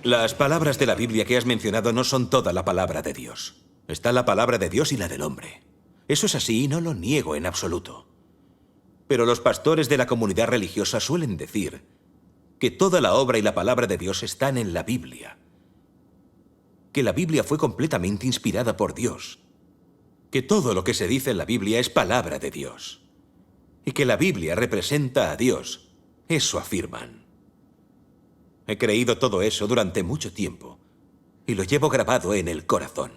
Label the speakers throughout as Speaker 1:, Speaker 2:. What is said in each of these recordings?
Speaker 1: Las palabras de la Biblia que has mencionado no son toda la palabra de Dios. Está la palabra de Dios y la del hombre. Eso es así y no lo niego en absoluto. Pero los pastores de la comunidad religiosa suelen decir que toda la obra y la palabra de Dios están en la Biblia. Que la Biblia fue completamente inspirada por Dios. Que todo lo que se dice en la Biblia es palabra de Dios. Y que la Biblia representa a Dios. Eso afirman. He creído todo eso durante mucho tiempo. Y lo llevo grabado en el corazón.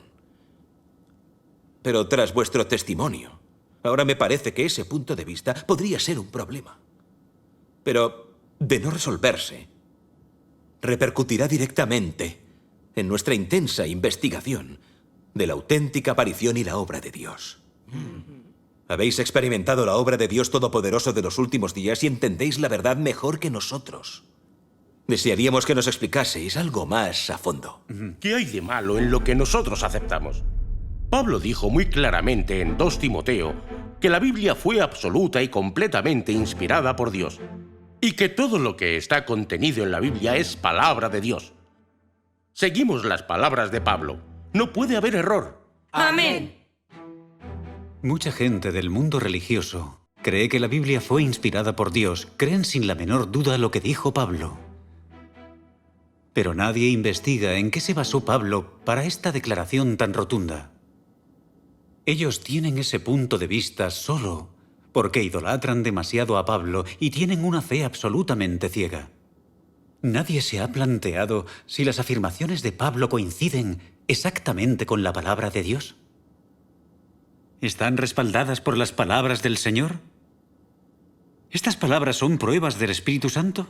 Speaker 1: Pero tras vuestro testimonio, ahora me parece que ese punto de vista podría ser un problema. Pero, de no resolverse, repercutirá directamente en nuestra intensa investigación de la auténtica aparición y la obra de Dios. Habéis experimentado la obra de Dios Todopoderoso de los últimos días y entendéis la verdad mejor que nosotros. Desearíamos que nos explicaseis algo más a fondo.
Speaker 2: ¿Qué hay de malo en lo que nosotros aceptamos? Pablo dijo muy claramente en 2 Timoteo que la Biblia fue absoluta y completamente inspirada por Dios, y que todo lo que está contenido en la Biblia es palabra de Dios. Seguimos las palabras de Pablo. No puede haber error.
Speaker 3: Amén.
Speaker 4: Mucha gente del mundo religioso cree que la Biblia fue inspirada por Dios. Creen sin la menor duda lo que dijo Pablo. Pero nadie investiga en qué se basó Pablo para esta declaración tan rotunda. Ellos tienen ese punto de vista solo porque idolatran demasiado a Pablo y tienen una fe absolutamente ciega. Nadie se ha planteado si las afirmaciones de Pablo coinciden exactamente con la palabra de Dios. ¿Están respaldadas por las palabras del Señor? ¿Estas palabras son pruebas del Espíritu Santo?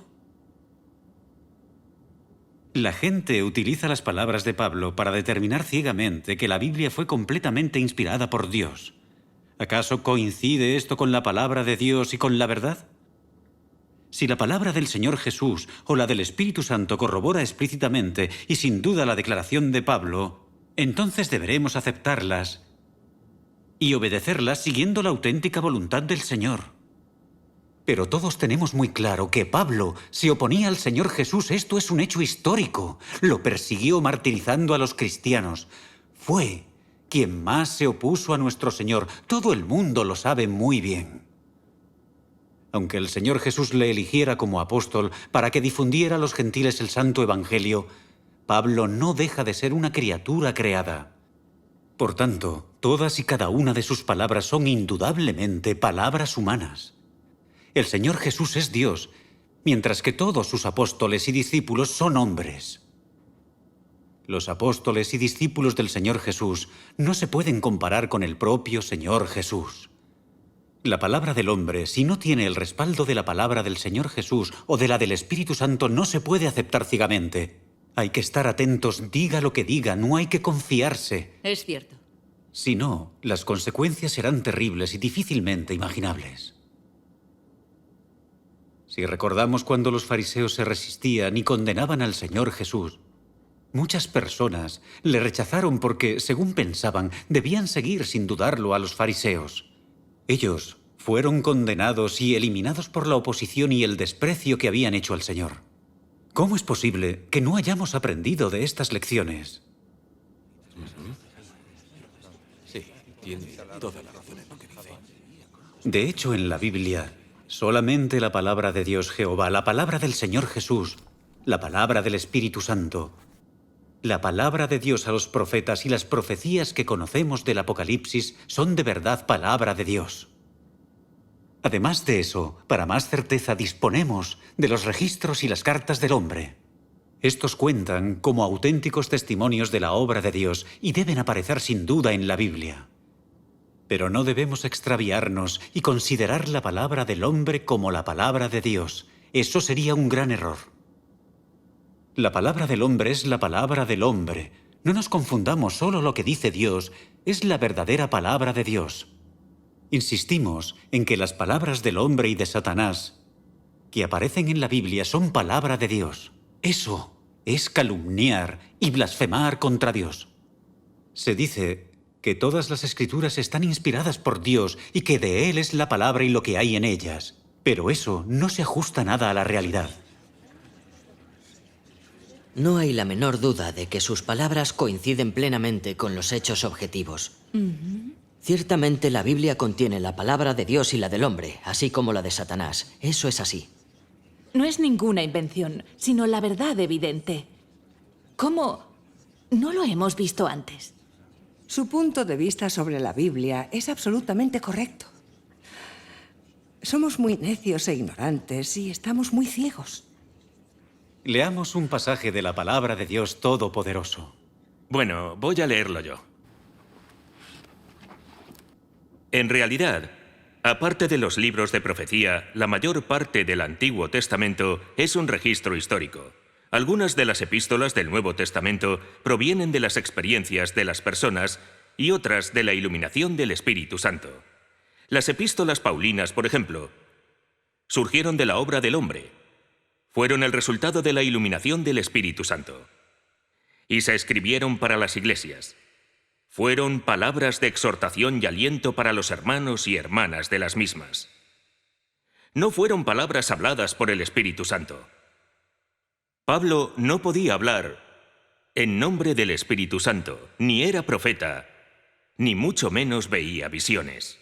Speaker 4: La gente utiliza las palabras de Pablo para determinar ciegamente que la Biblia fue completamente inspirada por Dios. ¿Acaso coincide esto con la palabra de Dios y con la verdad? Si la palabra del Señor Jesús o la del Espíritu Santo corrobora explícitamente y sin duda la declaración de Pablo, entonces deberemos aceptarlas y obedecerlas siguiendo la auténtica voluntad del Señor. Pero todos tenemos muy claro que Pablo se oponía al Señor Jesús. Esto es un hecho histórico. Lo persiguió martirizando a los cristianos. Fue quien más se opuso a nuestro Señor. Todo el mundo lo sabe muy bien. Aunque el Señor Jesús le eligiera como apóstol para que difundiera a los gentiles el santo evangelio, Pablo no deja de ser una criatura creada. Por tanto, todas y cada una de sus palabras son indudablemente palabras humanas. El Señor Jesús es Dios, mientras que todos sus apóstoles y discípulos son hombres. Los apóstoles y discípulos del Señor Jesús no se pueden comparar con el propio Señor Jesús. La palabra del hombre, si no tiene el respaldo de la palabra del Señor Jesús o de la del Espíritu Santo, no se puede aceptar ciegamente. Hay que estar atentos, diga lo que diga, no hay que confiarse.
Speaker 3: Es cierto.
Speaker 4: Si no, las consecuencias serán terribles y difícilmente imaginables. Si recordamos cuando los fariseos se resistían y condenaban al Señor Jesús, muchas personas le rechazaron porque, según pensaban, debían seguir sin dudarlo a los fariseos. Ellos fueron condenados y eliminados por la oposición y el desprecio que habían hecho al Señor. ¿Cómo es posible que no hayamos aprendido de estas lecciones?
Speaker 1: Sí, tiene toda la razón en lo que dice.
Speaker 4: De hecho, en la Biblia, solamente la palabra de Dios Jehová, la palabra del Señor Jesús, la palabra del Espíritu Santo, la palabra de Dios a los profetas y las profecías que conocemos del Apocalipsis son de verdad palabra de Dios. Además de eso, para más certeza disponemos de los registros y las cartas del hombre. Estos cuentan como auténticos testimonios de la obra de Dios y deben aparecer sin duda en la Biblia. Pero no debemos extraviarnos y considerar la palabra del hombre como la palabra de Dios. Eso sería un gran error. La palabra del hombre es la palabra del hombre. No nos confundamos, solo lo que dice Dios es la verdadera palabra de Dios. Insistimos en que las palabras del hombre y de Satanás que aparecen en la Biblia son palabra de Dios. Eso es calumniar y blasfemar contra Dios. Se dice que todas las escrituras están inspiradas por Dios y que de Él es la palabra y lo que hay en ellas. Pero eso no se ajusta nada a la realidad.
Speaker 3: No hay la menor duda de que sus palabras coinciden plenamente con los hechos objetivos. Ciertamente la Biblia contiene la palabra de Dios y la del hombre, así como la de Satanás. Eso es así.
Speaker 5: No es ninguna invención, sino la verdad evidente. ¿Cómo no lo hemos visto antes?
Speaker 6: Su punto de vista sobre la Biblia es absolutamente correcto. Somos muy necios e ignorantes y estamos muy ciegos.
Speaker 4: Leamos un pasaje de la palabra de Dios Todopoderoso.
Speaker 7: Bueno, voy a leerlo yo. En realidad, aparte de los libros de profecía, la mayor parte del Antiguo Testamento es un registro histórico. Algunas de las epístolas del Nuevo Testamento provienen de las experiencias de las personas y otras de la iluminación del Espíritu Santo. Las epístolas paulinas, por ejemplo, surgieron de la obra del hombre. Fueron el resultado de la iluminación del Espíritu Santo. Y se escribieron para las iglesias. Fueron palabras de exhortación y aliento para los hermanos y hermanas de las mismas. No fueron palabras habladas por el Espíritu Santo. Pablo no podía hablar en nombre del Espíritu Santo, ni era profeta, ni mucho menos veía visiones.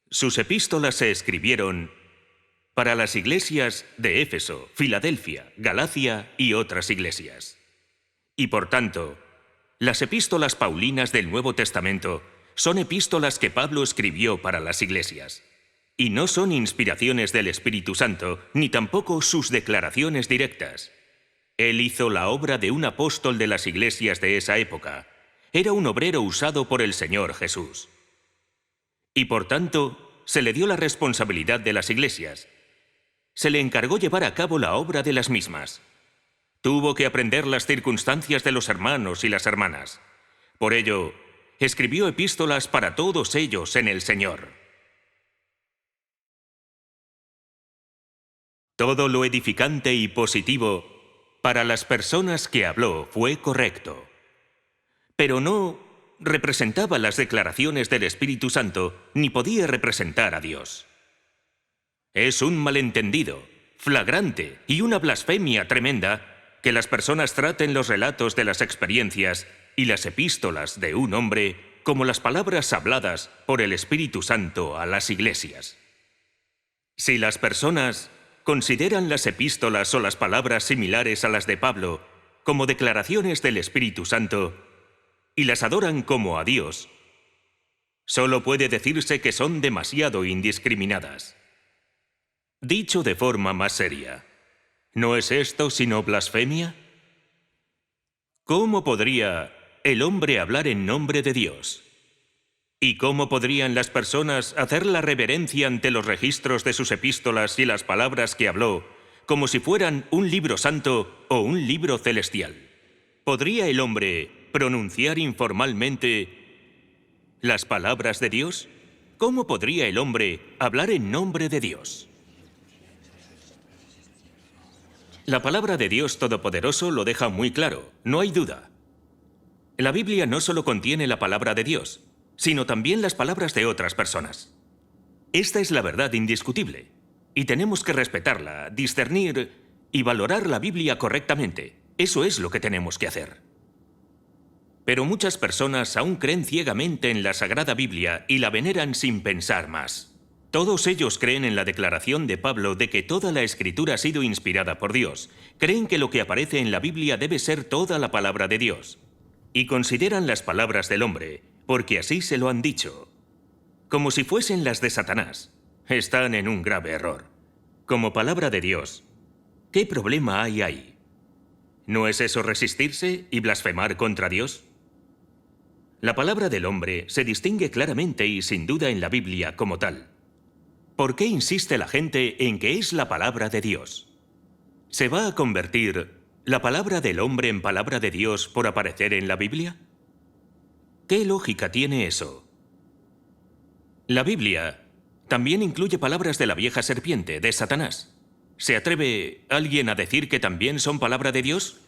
Speaker 7: Sus epístolas se escribieron para las iglesias de Éfeso, Filadelfia, Galacia y otras iglesias. Y por tanto, las epístolas paulinas del Nuevo Testamento son epístolas que Pablo escribió para las iglesias. Y no son inspiraciones del Espíritu Santo, ni tampoco sus declaraciones directas. Él hizo la obra de un apóstol de las iglesias de esa época. Era un obrero usado por el Señor Jesús. Y por tanto, se le dio la responsabilidad de las iglesias. Se le encargó llevar a cabo la obra de las mismas. Tuvo que aprender las circunstancias de los hermanos y las hermanas. Por ello, escribió epístolas para todos ellos en el Señor. Todo lo edificante y positivo para las personas que habló fue correcto. Pero no representaba las declaraciones del Espíritu Santo ni podía representar a Dios. Es un malentendido, flagrante y una blasfemia tremenda que las personas traten los relatos de las experiencias y las epístolas de un hombre como las palabras habladas por el Espíritu Santo a las iglesias. Si las personas consideran las epístolas o las palabras similares a las de Pablo como declaraciones del Espíritu Santo y las adoran como a Dios, solo puede decirse que son demasiado indiscriminadas. Dicho de forma más seria, ¿no es esto sino blasfemia? ¿Cómo podría el hombre hablar en nombre de Dios? ¿Y cómo podrían las personas hacer la reverencia ante los registros de sus epístolas y las palabras que habló, como si fueran un libro santo o un libro celestial? ¿Podría el hombre pronunciar informalmente las palabras de Dios? ¿Cómo podría el hombre hablar en nombre de Dios? La palabra de Dios Todopoderoso lo deja muy claro, no hay duda. La Biblia no solo contiene la palabra de Dios, sino también las palabras de otras personas. Esta es la verdad indiscutible, y tenemos que respetarla, discernir y valorar la Biblia correctamente. Eso es lo que tenemos que hacer. Pero muchas personas aún creen ciegamente en la Sagrada Biblia y la veneran sin pensar más. Todos ellos creen en la declaración de Pablo de que toda la Escritura ha sido inspirada por Dios. Creen que lo que aparece en la Biblia debe ser toda la palabra de Dios. Y consideran las palabras del hombre, porque así se lo han dicho, como si fuesen las de Satanás. Están en un grave error. Como palabra de Dios, ¿qué problema hay ahí? ¿No es eso resistirse y blasfemar contra Dios? La palabra del hombre se distingue claramente y sin duda en la Biblia como tal. ¿Por qué insiste la gente en que es la palabra de Dios? ¿Se va a convertir la palabra del hombre en palabra de Dios por aparecer en la Biblia? ¿Qué lógica tiene eso? La Biblia también incluye palabras de la vieja serpiente, de Satanás. ¿Se atreve alguien a decir que también son palabra de Dios?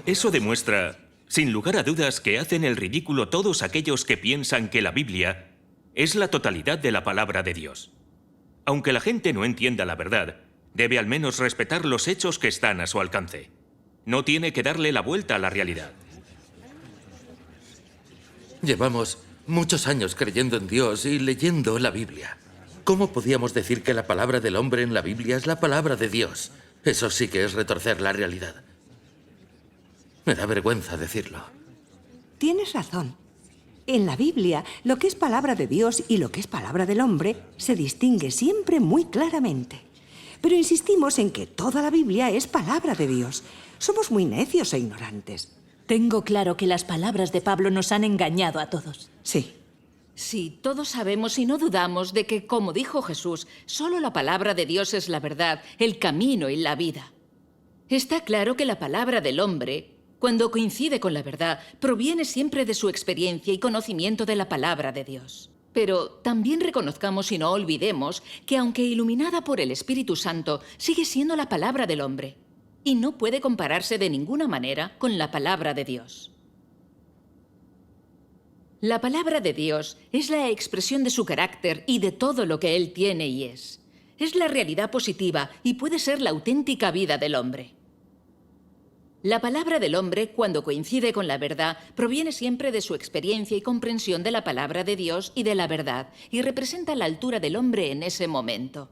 Speaker 7: Eso demuestra, sin lugar a dudas, que hacen el ridículo todos aquellos que piensan que la Biblia es la totalidad de la palabra de Dios. Aunque la gente no entienda la verdad, Debe al menos respetar los hechos que están a su alcance. No tiene que darle la vuelta a la realidad.
Speaker 8: Llevamos muchos años creyendo en Dios y leyendo la Biblia. ¿Cómo podíamos decir que la palabra del hombre en la Biblia es la palabra de Dios? Eso sí que es retorcer la realidad. Me da vergüenza decirlo.
Speaker 6: Tienes razón. En la Biblia, lo que es palabra de Dios y lo que es palabra del hombre se distingue siempre muy claramente. Pero insistimos en que toda la Biblia es palabra de Dios. Somos muy necios e ignorantes.
Speaker 5: Tengo claro que las palabras de Pablo nos han engañado a todos.
Speaker 6: Sí.
Speaker 9: Sí, todos sabemos y no dudamos de que, como dijo Jesús, solo la palabra de Dios es la verdad, el camino y la vida. Está claro que la palabra del hombre, cuando coincide con la verdad, proviene siempre de su experiencia y conocimiento de la palabra de Dios. Pero también reconozcamos y no olvidemos que, aunque iluminada por el Espíritu Santo, sigue siendo la palabra del hombre y no puede compararse de ninguna manera con la palabra de Dios. La palabra de Dios es la expresión de su carácter y de todo lo que Él tiene y es. Es la realidad positiva y puede ser la auténtica vida del hombre. La palabra del hombre, cuando coincide con la verdad, proviene siempre de su experiencia y comprensión de la palabra de Dios y de la verdad, y representa la altura del hombre en ese momento.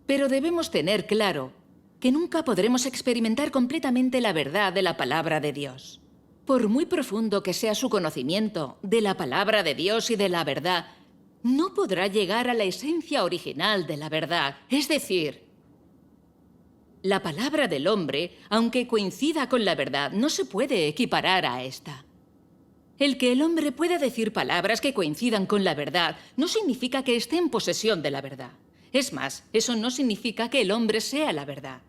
Speaker 9: Pero debemos tener claro que nunca podremos experimentar completamente la verdad de la palabra de Dios. Por muy profundo que sea su conocimiento de la palabra de Dios y de la verdad, no podrá llegar a la esencia original de la verdad, es decir, la palabra del hombre, aunque coincida con la verdad, no se puede equiparar a esta. El que el hombre pueda decir palabras que coincidan con la verdad no significa que esté en posesión de la verdad. Es más, eso no significa que el hombre sea la verdad.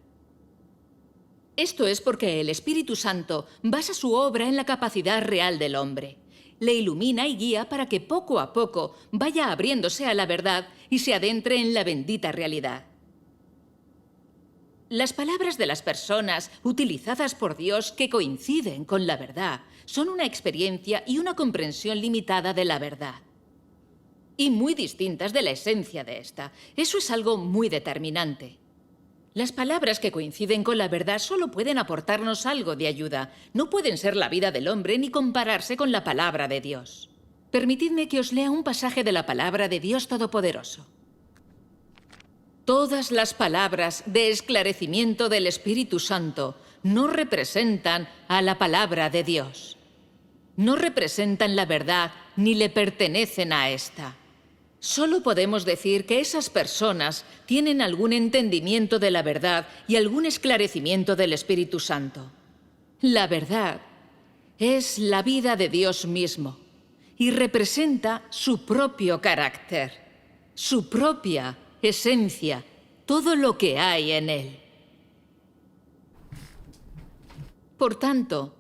Speaker 9: Esto es porque el Espíritu Santo basa su obra en la capacidad real del hombre. Le ilumina y guía para que poco a poco vaya abriéndose a la verdad y se adentre en la bendita realidad. Las palabras de las personas utilizadas por Dios que coinciden con la verdad son una experiencia y una comprensión limitada de la verdad. Y muy distintas de la esencia de esta. Eso es algo muy determinante. Las palabras que coinciden con la verdad solo pueden aportarnos algo de ayuda. No pueden ser la vida del hombre ni compararse con la palabra de Dios. Permitidme que os lea un pasaje de la palabra de Dios Todopoderoso. Todas las palabras de esclarecimiento del Espíritu Santo no representan a la palabra de Dios. No representan la verdad ni le pertenecen a esta. Solo podemos decir que esas personas tienen algún entendimiento de la verdad y algún esclarecimiento del Espíritu Santo. La verdad es la vida de Dios mismo y representa su propio carácter, su propia esencia, todo lo que hay en él. Por tanto,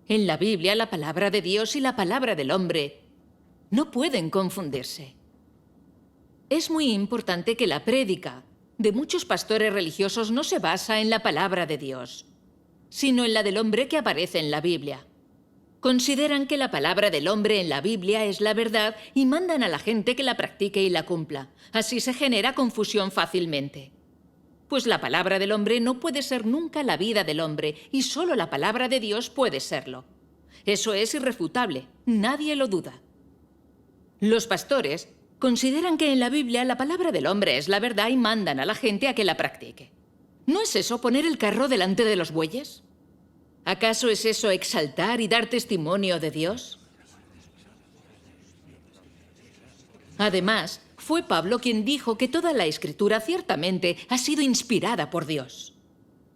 Speaker 9: en la Biblia la palabra de Dios y la palabra del hombre no pueden confundirse. Es muy importante que la prédica de muchos pastores religiosos no se basa en la palabra de Dios, sino en la del hombre que aparece en la Biblia. Consideran que la palabra del hombre en la Biblia es la verdad y mandan a la gente que la practique y la cumpla. Así se genera confusión fácilmente. Pues la palabra del hombre no puede ser nunca la vida del hombre y solo la palabra de Dios puede serlo. Eso es irrefutable, nadie lo duda. Los pastores consideran que en la Biblia la palabra del hombre es la verdad y mandan a la gente a que la practique. ¿No es eso poner el carro delante de los bueyes? ¿Acaso es eso exaltar y dar testimonio de Dios? Además, fue Pablo quien dijo que toda la Escritura ciertamente ha sido inspirada por Dios.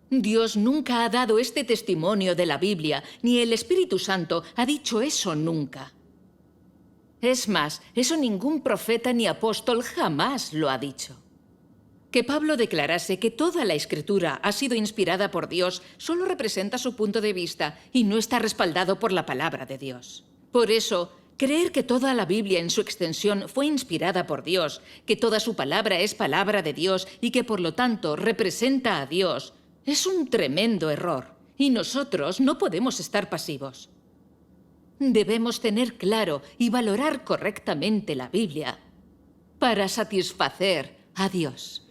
Speaker 9: Dios nunca ha dado este testimonio de la Biblia, ni el Espíritu Santo ha dicho eso nunca. Es más, eso ningún profeta ni apóstol jamás lo ha dicho. Que Pablo declarase que toda la Escritura ha sido inspirada por Dios solo representa su punto de vista y no está respaldado por la palabra de Dios. Por eso, creer que toda la Biblia en su extensión fue inspirada por Dios, que toda su palabra es palabra de Dios y que por lo tanto representa a Dios, es un tremendo error. Y nosotros no podemos estar pasivos. Debemos tener claro y valorar correctamente la Biblia para satisfacer a Dios.